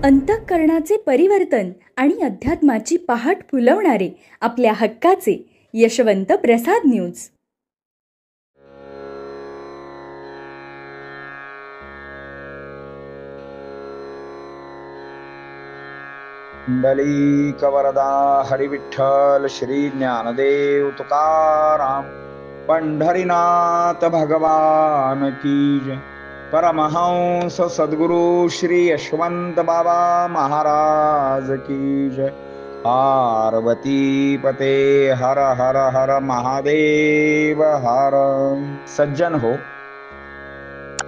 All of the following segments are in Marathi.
अंतःकरणाचे परिवर्तन आणि अध्यात्माची पहाट फुलवणारे आपल्या हक्काचे यशवंत प्रसाद न्यूज. कुंडलिक वरदा हरिविठ्ठल श्री ज्ञानदेव तुकाराम पंढरीनाथ भगवान की जय. परमहंस सद्गुरु श्री यशवंत बाबा महाराज की जय. पार्वती पते हर हर हर महादेव हर. सज्जन हो,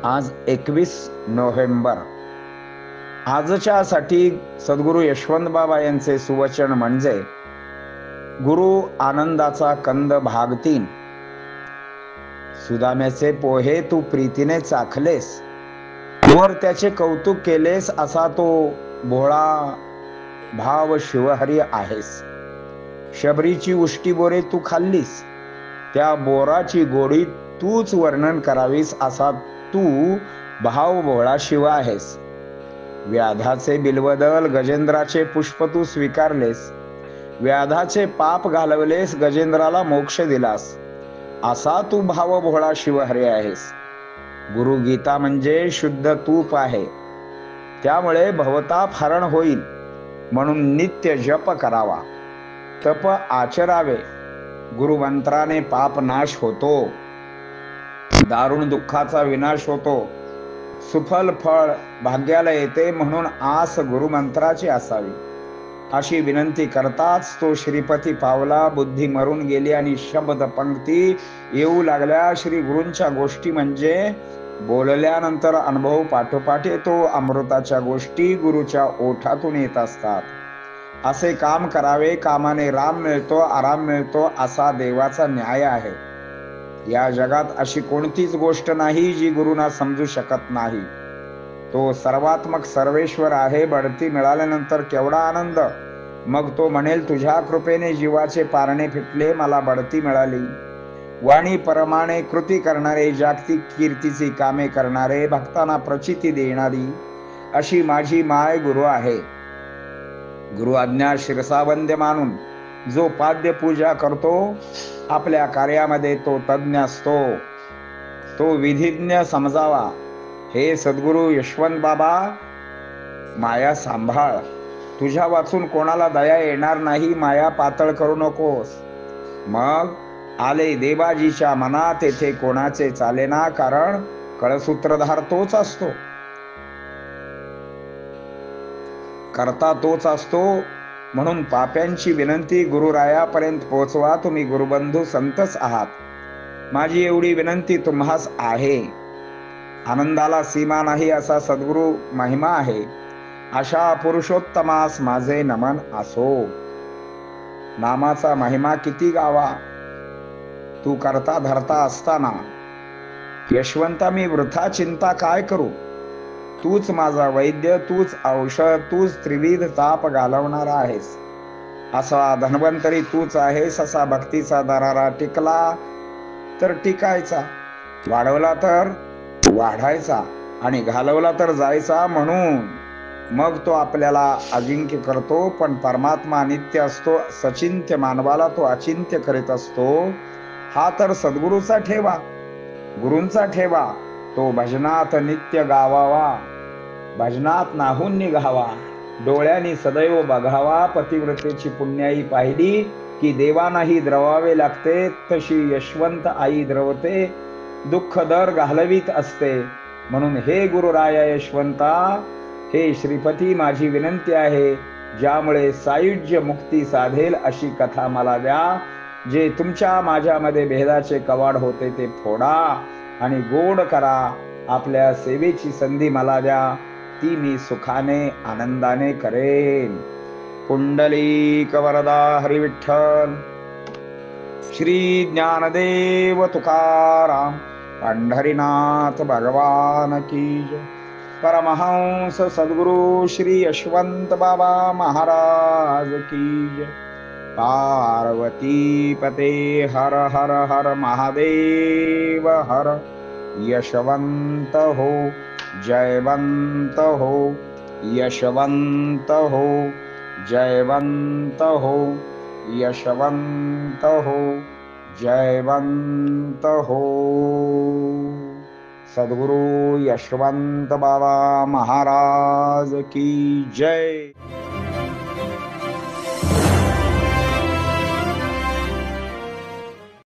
आज 21 नोव्हेंबर. आजच्या साठी सद्गुरु यशवंत बाबा यांचे सुवचन म्हणजे गुरु आनंदाचा कंद भाग 3. सुदाम्याचे पोहे तू प्रीतीने चाखलेस, वर त्याचे कौतुक केलेस, असा तो भोळा भाव शिवहरी आहेस. शबरीची उष्टी बोरे तू खाल्लीस, त्या बोराची गोडी तूच वर्णन करावीस, असा तू भाव भोळा शिव आहेस. व्याधाचे बिल्वदल गजेंद्राचे पुष्प तू स्वीकारलेस, व्याधाचे पाप घालवलेस, गजेंद्राला मोक्ष दिलास, असा तू भाव भोळा शिवहरी आहेस. गुरु गीता म्हणजे शुद्ध तूप आहे, त्यामुळे भवताप हरण होईल म्हणून नित्य जप करावा, तप आचरावे. गुरुमंत्राने पाप नाश होतो, दारुण दुःखाचा विनाश होतो, सुफल फळ भाग्याला येते, म्हणून आस गुरुमंत्राची असावी. अशी विनंती करताच तो श्रीपती पावला. बुद्धी मरून गेली आणि शब्द पंक्ती येऊ लागल्या. श्री गुरूंच्या गोष्टी म्हणजे बोलल्यानंतर अनुभव पाठोपाठ येतो. अमृताच्या गोष्टी गुरुच्या ओठातून येत असतात. असे काम करावे, कामाने राम मिळतो, आराम मिळतो, असा देवाचा न्याय आहे. या जगात अशी कोणतीच गोष्ट नाही जी गुरुना समजू शकत नाही. तो सर्वात्मक सर्वेश्वर आहे. बढती मिळाल्यानंतर केवढा आनंद. मग तो म्हणेल, तुझ्या कृपेने जीवाचे पारणे फिटले, मला बढती मिळाली. वाणी परमाणे कृती करणारे, जागतिक कीर्तीची कामे करणारे, भक्तांना प्रचिती देणारी अशी माझी माय गुरु आहे. गुरु आज्ञा शिरसावंद्य मानून जो पाद्य पूजा करतो, आपल्या कार्यामध्ये तो तज्ञ असतो, तो विधिज्ञ समजावा. हे सद्गुरु यशवंत बाबा, माया सांभाळ. तुझ्या वाचून कोणाला दया येणार नाही, माया पातळ करू नकोस. मग आले देवाजीच्या मनात, तेथे कोणाचे चालेना, कारण कळसूत्रधार तोच असतो, करता तोच असतो. म्हणून पाप्यांची विनंती गुरुरायापर्यंत पोहोचवा. तुम्ही गुरुबंधू संतच आहात. माझी एवढी विनंती तुम्हास आहे. आनंदाला सीमा नाही असा सद्गुरु महिमा आहे. अशा पुरुषोत्तमास माझे नमन असो. नामाचा महिमा किती गावा, तू करता धरता असताना. यशवंता, मी वृथा चिंता काय करू. तूच माझा वैद्य, तूच औषध, तूच त्रिविध ताप घालवणारा आहेस. असा धन्वंतरी तूच आहेस. असा भक्तीचा दरारा टिकला तर टिकायचा, वाढवला तर वाढायचा, आणि घालवला तर जायचा. म्हणून मग तो आपल्याला अजिंक्य करतो. पण परमात्मा नित्य असतो. सचिंत्य मानवाला तो अचिंत्य करीत असतो. हा तर सद्गुरूचा ठेवा, गुरूंचा ठेवा. तो भजनात नित्य गावावा, भजनात नाहून निघावा, डोळ्यांनी सदैव बघावा. पतिव्रतेची पुण्याई पाहिली की देवानाही द्रवावे लागते, तशी यशवंत आई द्रवते, दुःख दर घालवीत असते. म्हणून हे गुरुराया यशवंता, हे श्रीपती, माझी विनंती आहे, ज्यामुळे सायुज्य मुक्ती साधेल अशी कथा मला द्या. जे तुमच्या माझ्यामध्ये भेदाचे कवाड होते ते फोडा आणि गोड करा. आपल्या सेवेची संधी मला द्या, ती मी सुखाने आनंदाने करेन. कुंडलिक वरदा हरिविठ्ठल श्री ज्ञानदेव तुकाराम पंढरीनाथ भगवान की जय. परमहंस सद्गुरु श्री यशवंत बाबा महाराज की जय. पार्वती पते हर हर हर महादेव हर. यशवंत हो, जयवंत हो, यशवंत हो, जयवंत हो, यशवंत हो, जयवंत हो. सद्गुरु यशवंत बाबा महाराज की जय.